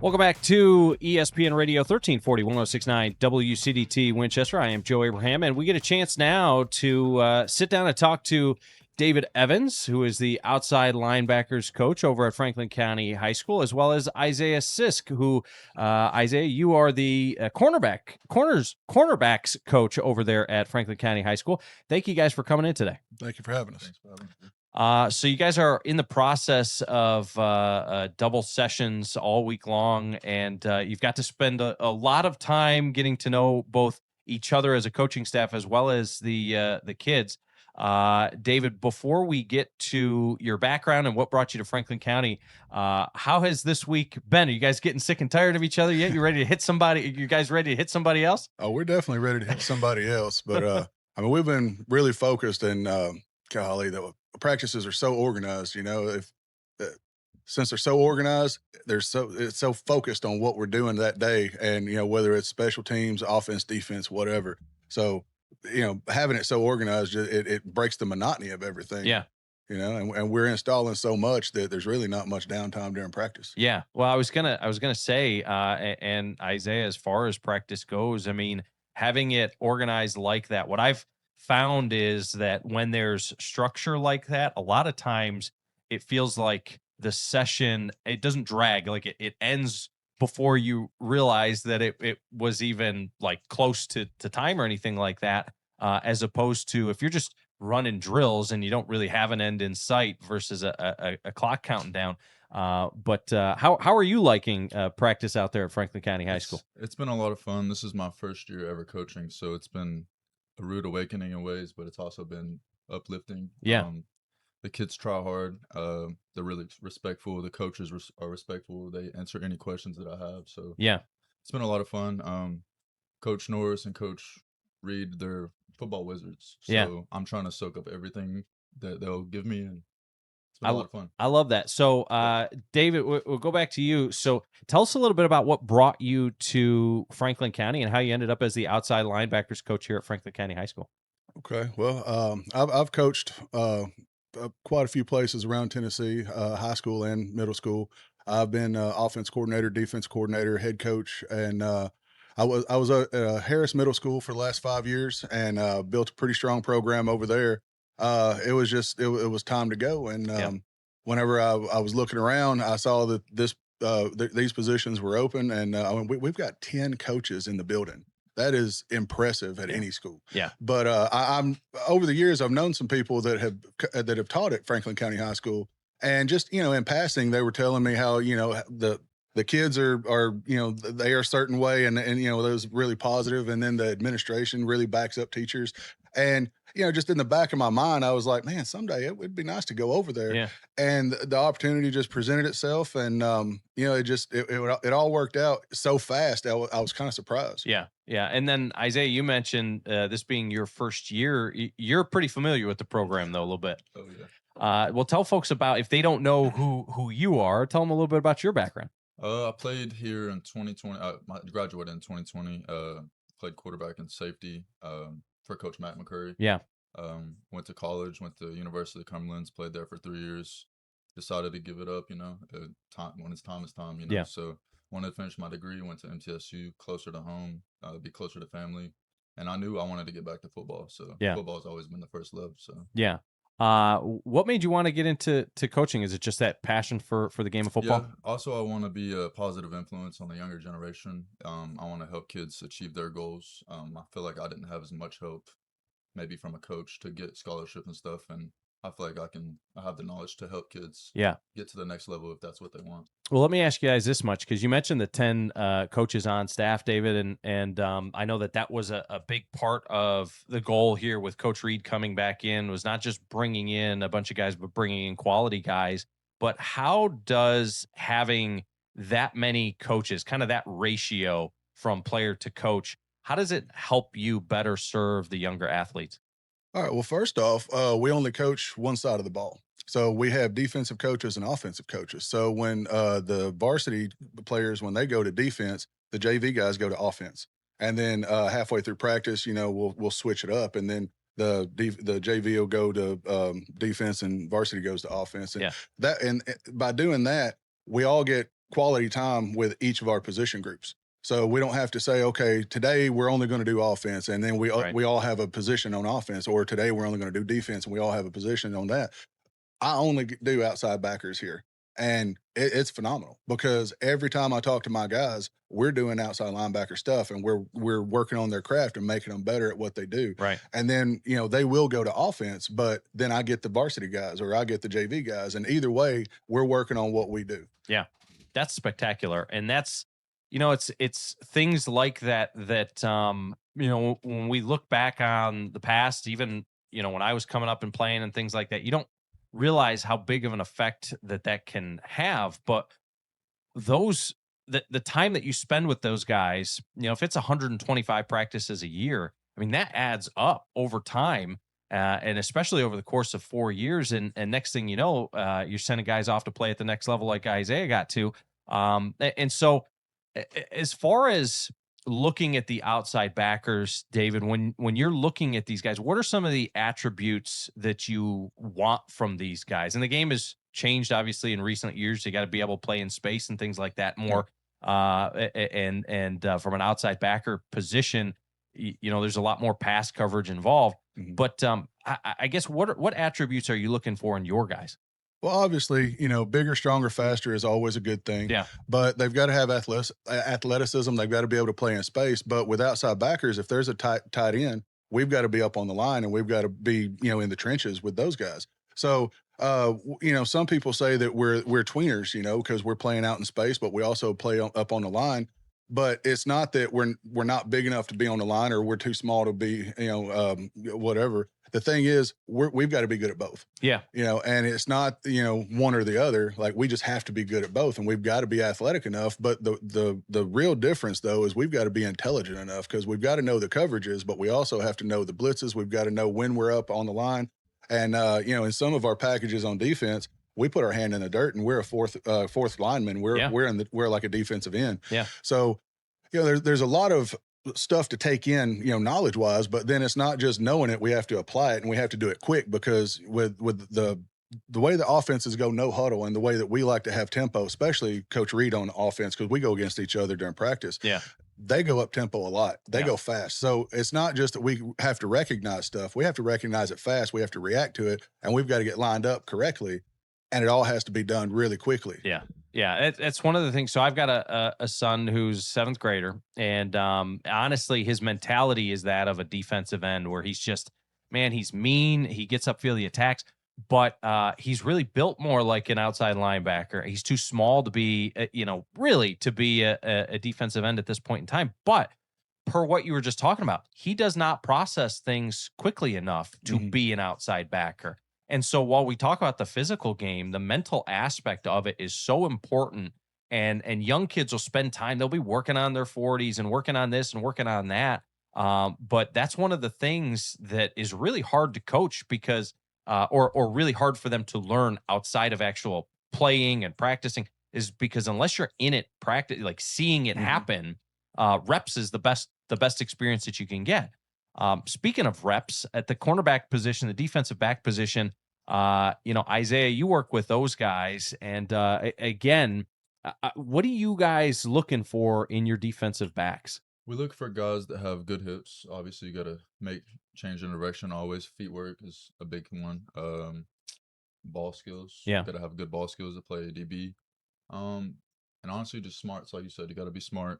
Welcome back to ESPN Radio 1340, 1069 WCDT Winchester. I am Joe Abraham, and we get a chance now to sit down and talk to David Evans, who is the outside linebackers coach over at Franklin County High School, as well as Isaiah Sisk, who, Isaiah, you are the cornerbacks coach over there at Franklin County High School. Thank you guys for coming in today. Thank you for having us. So you guys are in the process of double sessions all week long, and you've got to spend a lot of time getting to know both each other as a coaching staff as well as the kids. David, before we get to your background and what brought you to Franklin County, how has this week been? Are you guys getting sick and tired of each other yet? You ready to hit somebody? You guys ready to hit somebody else? Oh, we're definitely ready to hit somebody else. But I mean, we've been really focused, and golly, the practices are so organized. You know, since they're so organized, it's so focused on what we're doing that day, and you know, whether it's special teams, offense, defense, whatever. So, you know, having it so organized, it breaks the monotony of everything. Yeah. You know, and we're installing so much that there's really not much downtime during practice. Yeah. Well, I was gonna say, and Isaiah, as far as practice goes, I mean, having it organized like that, what I've found is that when there's structure like that, a lot of times it feels like the session, it doesn't drag, like it ends before you realize that it was even like close to time or anything like that, as opposed to if you're just running drills and you don't really have an end in sight versus a clock counting down. But how are you liking practice out there at Franklin County High School? It's been a lot of fun. This is my first year ever coaching, so it's been a rude awakening in ways, but it's also been uplifting. Yeah. The kids try hard. They're really respectful. The coaches are respectful. They answer any questions that I have. So Yeah. it's been a lot of fun. Coach Norris and Coach Reed, they're football wizards. So Yeah. I'm trying to soak up everything that they'll give me, and it's been a lot of fun. I love that. So, David, we'll go back to you. So tell us a little bit about what brought you to Franklin County and how you ended up as the outside linebackers coach here at Franklin County High School. Okay. Well, I've coached quite a few places around Tennessee, high school and middle school. I've been offense coordinator, defense coordinator, head coach, and I was at Harris Middle School for the last 5 years, and built a pretty strong program over there. It was just it was time to go, and whenever I was looking around, I saw that these positions were open, and I mean, we've got 10 coaches in the building. That is impressive at any school. Yeah. But I'm over the years, I've known some people that have taught at Franklin County High School, and just, you know, in passing, they were telling me how, you know, the kids are, you know, they are a certain way, and you know, that was really positive, and then the administration really backs up teachers. And, you know, just in the back of my mind, I was like, man, someday it would be nice to go over there. Yeah. And the opportunity just presented itself, and you know, it all worked out so fast. I was kind of surprised. Yeah. Yeah. And then Isaiah, you mentioned this being your first year. You're pretty familiar with the program, though, a little bit. Oh yeah. Well, tell folks about, if they don't know who you are, tell them a little bit about your background. I played here in 2020. I graduated in 2020. Played quarterback and safety for Coach Matt McCurry. Yeah. Went to college, went to University of Cumberland, played there for 3 years. Decided to give it up, you know, when it's time, you know. Yeah. So wanted to finish my degree, went to MTSU, closer to home, be closer to family. And I knew I wanted to get back to football. So football has always been the first love. So yeah. What made you want to get into coaching? Is it just that passion for the game of football? Yeah. Also, I want to be a positive influence on the younger generation. I want to help kids achieve their goals. I feel like I didn't have as much help maybe from a coach to get scholarship and stuff, and I feel like I have the knowledge to help kids get to the next level if that's what they want. Well, let me ask you guys this much, because you mentioned the 10 coaches on staff, David, and I know that was a big part of the goal here with Coach Reed coming back in, was not just bringing in a bunch of guys, but bringing in quality guys. But how does having that many coaches, kind of that ratio from player to coach, how does it help you better serve the younger athletes? All right. Well, first off, we only coach one side of the ball. So we have defensive coaches and offensive coaches. So when the varsity players, when they go to defense, the JV guys go to offense. And then halfway through practice, you know, we'll switch it up, and then the JV will go to defense, and varsity goes to offense. And by doing that, we all get quality time with each of our position groups. So we don't have to say, okay, today we're only going to do offense, and then we all have a position on offense, or today we're only going to do defense, and we all have a position on that. I only do outside backers here. And it's phenomenal because every time I talk to my guys, we're doing outside linebacker stuff, and we're working on their craft and making them better at what they do. Right. And then, they will go to offense, but then I get the varsity guys or I get the JV guys. And either way, we're working on what we do. Yeah. That's spectacular. And that's, it's things like that, when we look back on the past, even, when I was coming up and playing and things like that, you don't realize how big of an effect that can have. But the time that you spend with those guys, if it's 125 practices a year, I mean, that adds up over time. And especially over the course of 4 years. And next thing you know, you're sending guys off to play at the next level like Isaiah got to. And so as far as looking at the outside backers, David, when you're looking at these guys, what are some of the attributes that you want from these guys? And the game has changed, obviously, in recent years. You got to be able to play in space and things like that more. And from an outside backer position, there's a lot more pass coverage involved. Mm-hmm. But I guess what attributes are you looking for in your guys? Well, obviously, bigger, stronger, faster is always a good thing. Yeah. But they've got to have athleticism. They've got to be able to play in space. But with outside backers, if there's a tight end, we've got to be up on the line, and we've got to be, in the trenches with those guys. So, some people say that we're tweeners, because we're playing out in space, but we also play up on the line. But it's not that we're not big enough to be on the line, or we're too small to be, whatever. The thing is, we've got to be good at both. Yeah. And it's not, one or the other. Like, we just have to be good at both, and we've got to be athletic enough. But the real difference, though, is we've got to be intelligent enough, because we've got to know the coverages, but we also have to know the blitzes. We've got to know when we're up on the line. And, in some of our packages on defense, we put our hand in the dirt, and we're a fourth lineman. We're like a defensive end. Yeah. So, there's a lot of stuff to take in, knowledge wise, but then it's not just knowing it. We have to apply it, and we have to do it quick, because with the way the offenses go no huddle, and the way that we like to have tempo, especially Coach Reed on offense, because we go against each other during practice. Yeah. They go up tempo a lot. They go fast. So it's not just that we have to recognize stuff. We have to recognize it fast. We have to react to it, and we've got to get lined up correctly. And it all has to be done really quickly. Yeah. Yeah. It's one of the things. So I've got a son who's 7th grader. And honestly, his mentality is that of a defensive end, where he's just, man, he's mean. He gets upfield, he attacks. But he's really built more like an outside linebacker. He's too small to be, really to be a defensive end at this point in time. But per what you were just talking about, he does not process things quickly enough to be an outside backer. And so while we talk about the physical game, the mental aspect of it is so important. And young kids will spend time, they'll be working on their 40s and working on this and working on that. But that's one of the things that is really hard to coach, because or really hard for them to learn outside of actual playing and practicing, is because unless you're in it, practice, like seeing it happen, reps is the best experience that you can get. Speaking of reps, at the cornerback position, the defensive back position, Isaiah, you work with those guys. And again, what are you guys looking for in your defensive backs? We look for guys that have good hips. Obviously, you got to change in direction always. Feet work is a big one. Ball skills. Yeah. You got to have good ball skills to play DB. And honestly, just smart. Like you said, you got to be smart.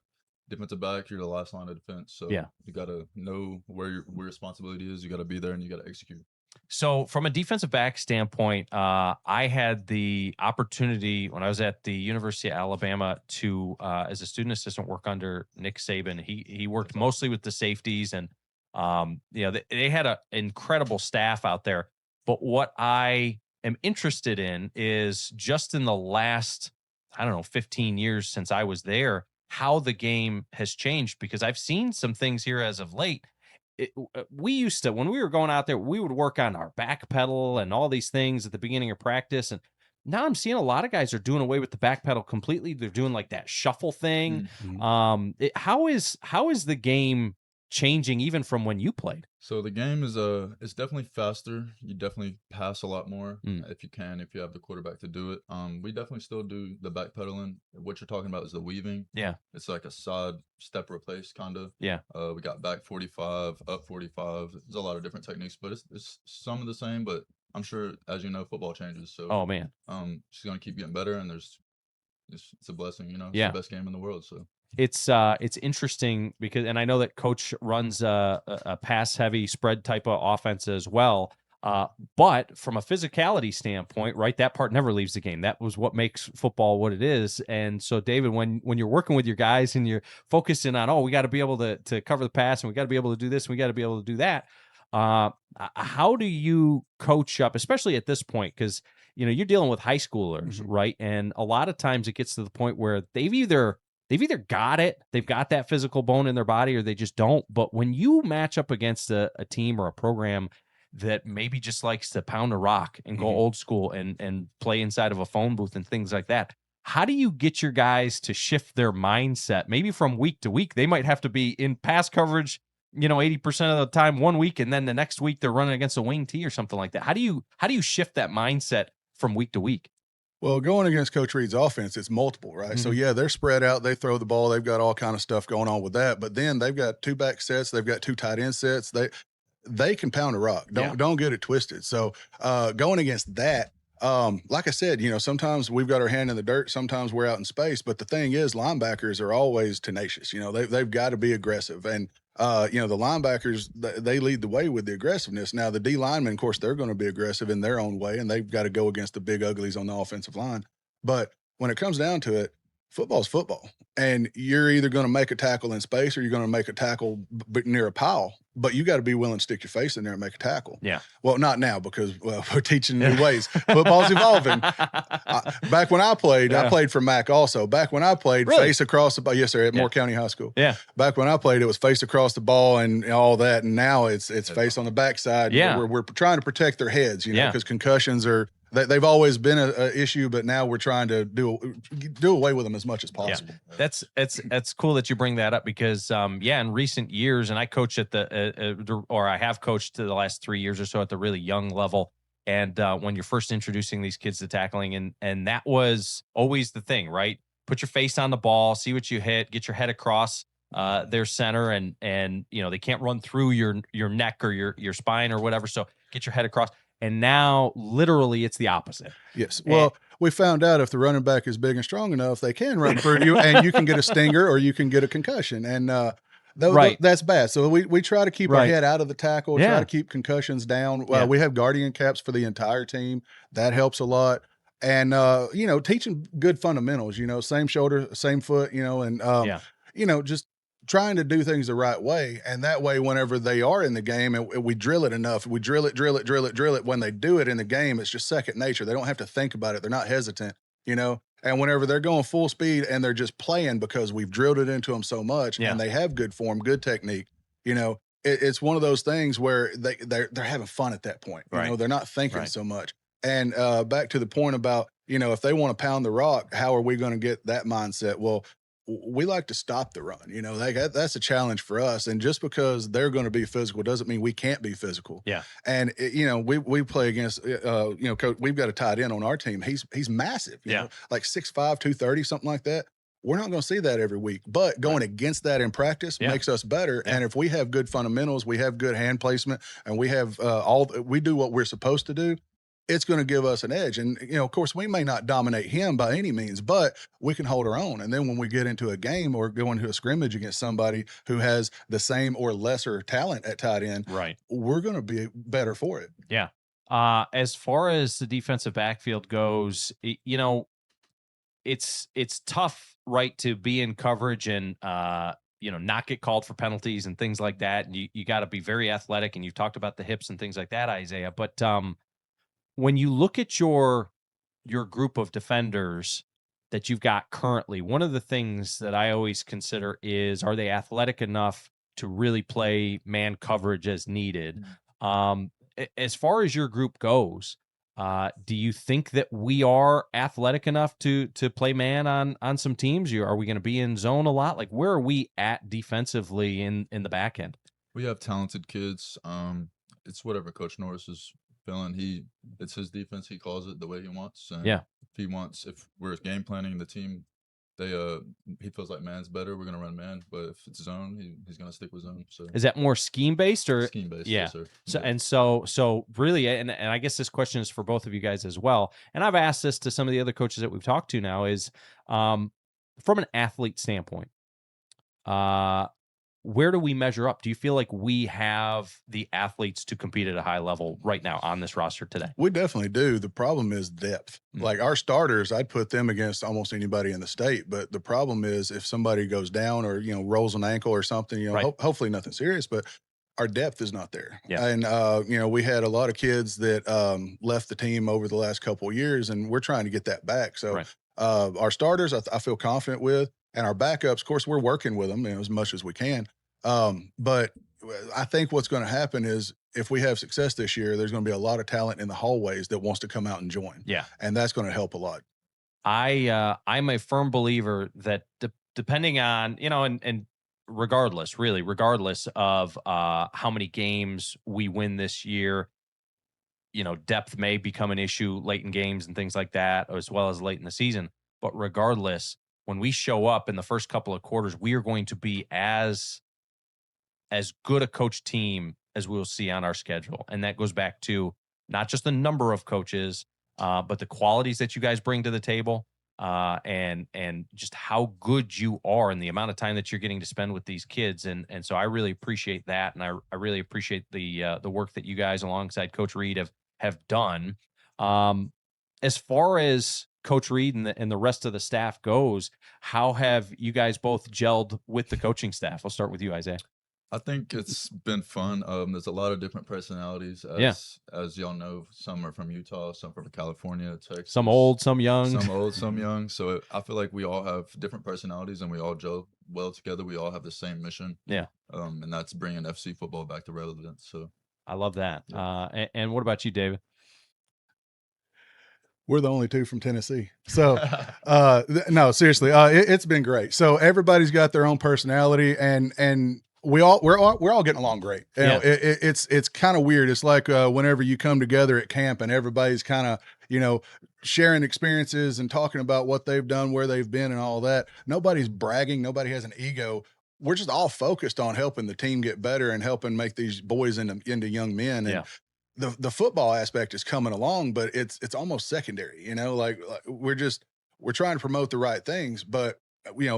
Defensive back, you're the last line of defense. So you got to know where your responsibility is. You got to be there, and you got to execute. So from a defensive back standpoint, I had the opportunity when I was at the University of Alabama to, as a student assistant, work under Nick Saban. He worked mostly with the safeties, and they had an incredible staff out there. But what I am interested in is just in the last, 15 years since I was there, how the game has changed, because I've seen some things here as of late. We used to, when we were going out there, we would work on our back pedal and all these things at the beginning of practice. And now I'm seeing a lot of guys are doing away with the back pedal completely. They're doing like that shuffle thing. Mm-hmm. How is the game changing even from when you played? So the game is it's definitely faster. You definitely pass a lot more if you have the quarterback to do it. We definitely still do the backpedaling. What you're talking about is the weaving. Yeah. It's like a side step replace kind of. Yeah. We got back 45, up 45. There's a lot of different techniques, but it's some of the same. But I'm sure, as you know, football changes. So Oh man. she's gonna keep getting better, and it's a blessing. You know, it's Yeah. the best game in the world. So. It's interesting because, and I know that coach runs a pass heavy spread type of offense as well. But from a physicality standpoint, right, that part never leaves the game. That was what makes football what it is. And so, David, when you're working with your guys and you're focusing on, we got to be able to cover the pass, and we got to be able to do this, and we got to be able to do that. How do you coach up, especially at this point? Because you're dealing with high schoolers, right? And a lot of times it gets to the point where they've either got it, they've got that physical bone in their body, or they just don't. But when you match up against a team or a program that maybe just likes to pound a rock and go old school and play inside of a phone booth and things like that, how do you get your guys to shift their mindset? Maybe from week to week, they might have to be in pass coverage, 80% of the time one week, and then the next week they're running against a wing tee or something like that. How do you shift that mindset from week to week? Well, going against Coach Reed's offense, it's multiple, right? So, yeah, they're spread out. They throw the ball. They've got all kind of stuff going on with that. But then they've got 2 back sets. They've got 2 tight end sets. They can pound a rock. Don't get it twisted. So, going against that, like I said, sometimes we've got our hand in the dirt. Sometimes we're out in space. But the thing is, linebackers are always tenacious. They've got to be aggressive. And the linebackers, they lead the way with the aggressiveness. Now, the D linemen, of course, they're going to be aggressive in their own way, and they've got to go against the big uglies on the offensive line. But when it comes down to it, football's football. And you're either going to make a tackle in space or you're going to make a tackle near a pile. But you got to be willing to stick your face in there and make a tackle. Yeah. Well, not now because we're teaching new ways. Football's evolving. Back when I played, I played for Mac also. Back when I played, face across the ball. Yes, sir, at Moore County High School. Yeah. Back when I played, it was face across the ball and all that. And now it's face on the backside. Yeah. We're trying to protect their heads, because concussions are – they've always been a issue, but now we're trying to do away with them as much as possible. Yeah. That's cool that you bring that up because, in recent years, and I coach at I have coached the last 3 years or so at the really young level. And when you're first introducing these kids to tackling, and that was always the thing, right? Put your face on the ball, see what you hit, get your head across their center, and they can't run through your neck or your spine or whatever. So get your head across. And now, literally, it's the opposite. Yes. Well, we found out if the running back is big and strong enough, they can run through you, and you can get a stinger or you can get a concussion. And that's bad. So we try to keep our head out of the tackle, try to keep concussions down. We have guardian caps for the entire team. That helps a lot. And, teaching good fundamentals, same shoulder, same foot, just trying to do things the right way. And that way, whenever they are in the game and we drill it enough, we drill it. When they do it in the game, it's just second nature. They don't have to think about it. They're not hesitant, and whenever they're going full speed and they're just playing because we've drilled it into them so much and they have good form, good technique, it's one of those things where they're having fun at that point. They're not thinking so much. And back to the point about, if they want to pound the rock, how are we going to get that mindset? Well, we like to stop the run. That's a challenge for us. And just because they're going to be physical doesn't mean we can't be physical. Yeah. And we play against Coach, we've got a tight end on our team. He's massive. You know, like 6'5", 230, something like that. We're not going to see that every week, but going against that in practice makes us better. And if we have good fundamentals, we have good hand placement, and we have we do what we're supposed to do, it's going to give us an edge. And, of course, we may not dominate him by any means, but we can hold our own. And then when we get into a game or go into a scrimmage against somebody who has the same or lesser talent at tight end, we're going to be better for it. Yeah. As far as the defensive backfield goes, it's tough, right, to be in coverage and, not get called for penalties and things like that. And you got to be very athletic. And you've talked about the hips and things like that, Isaiah. But when you look at your group of defenders that you've got currently, one of the things that I always consider is, are they athletic enough to really play man coverage as needed? As far as your group goes, do you think that we are athletic enough to play man on some teams? Are we going to be in zone a lot? Like, where are we at defensively in the back end? We have talented kids. It's whatever Coach Norris is feeling. It's his defense. He calls it the way he wants. And Yeah. if we're game planning the team, he feels like man's better, we're gonna run man. But if it's zone, he's gonna stick with zone. So Is that more scheme based or scheme based, yeah? yes, sir. So Yeah. and so really, and I guess this question is for both of you guys as well. And I've asked this to some of the other coaches that we've talked to now is from an athlete standpoint, where do we measure up? Do you feel like we have the athletes to compete at a high level right now on this roster today? We definitely do. The problem is depth. Like our starters, I'd put them against almost anybody in the state. But the problem is if somebody goes down or, rolls an ankle or something, Right. hopefully nothing serious, but our depth is not there. Yeah. And, we had a lot of kids that left the team over the last couple of years, and we're trying to get that back. So Right. Our starters, I feel confident with. And our backups, of course, we're working with them as much as we can. But I think what's going to happen is if we have success this year, there's going to be a lot of talent in the hallways that wants to come out and join. Yeah. And that's going to help a lot. I'm a firm believer that depending on, and regardless of how many games we win this year, depth may become an issue late in games and things like that, as well as late in the season. But regardless, when we show up in the first couple of quarters, we are going to be as good a coach team as we'll see on our schedule. And that goes back to not just the number of coaches, but the qualities that you guys bring to the table, and just how good you are and the amount of time that you're getting to spend with these kids. And so I really appreciate that. And I really appreciate the work that you guys alongside Coach Reed have done. As far as Coach Reed and the rest of the staff goes, how have you guys both gelled with the coaching staff? I'll start with you, Isaiah. I think it's been fun. There's a lot of different personalities. As y'all know, some are from Utah, some from California, Texas. Some old, some young. Some old, some young. So I feel like we all have different personalities and we all gel well together. We all have the same mission. Yeah. And that's bringing FC football back to relevance. So I love that. Yeah. And what about you, David? We're the only two from Tennessee. So, no, seriously, it's been great. So everybody's got their own personality, and we're all getting along great. You know, it's kind of weird. It's like whenever you come together at camp and everybody's kind of, sharing experiences and talking about what they've done, where they've been, and all that. Nobody's bragging. Nobody has an ego. We're just all focused on helping the team get better and helping make these boys into young men. And the football aspect is coming along, but it's almost secondary, like we're trying to promote the right things, but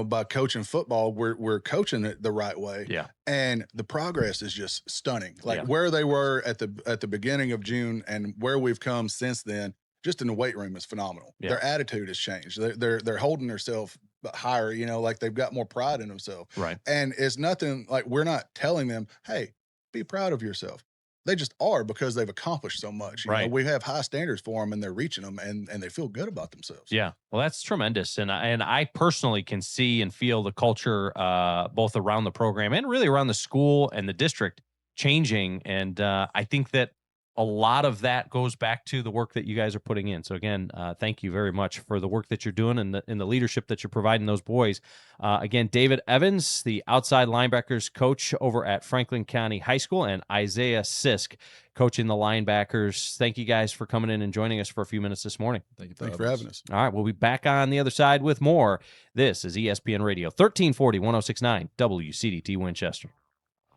by coaching football, we're coaching it the right way. Yeah. And the progress is just stunning. Like where they were at the beginning of June and where we've come since then, just in the weight room is phenomenal. Yeah. Their attitude has changed. They're holding themselves higher, like they've got more pride in themselves. Right. And it's nothing like we're not telling them, hey, be proud of yourself. They just are because they've accomplished so much. Right. We have high standards for them and they're reaching them and they feel good about themselves. Yeah. Well, that's tremendous. And I personally can see and feel the culture both around the program and really around the school and the district changing. And I think that a lot of that goes back to the work that you guys are putting in. So again, thank you very much for the work that you're doing and the leadership that you're providing those boys. Again, David Evans, the outside linebackers coach over at Franklin County High School, and Isaiah Sisk, coaching the linebackers. Thank you guys for coming in and joining us for a few minutes this morning. Thank you for having us. All right, we'll be back on the other side with more. This is ESPN Radio 1340 1069 WCDT Winchester.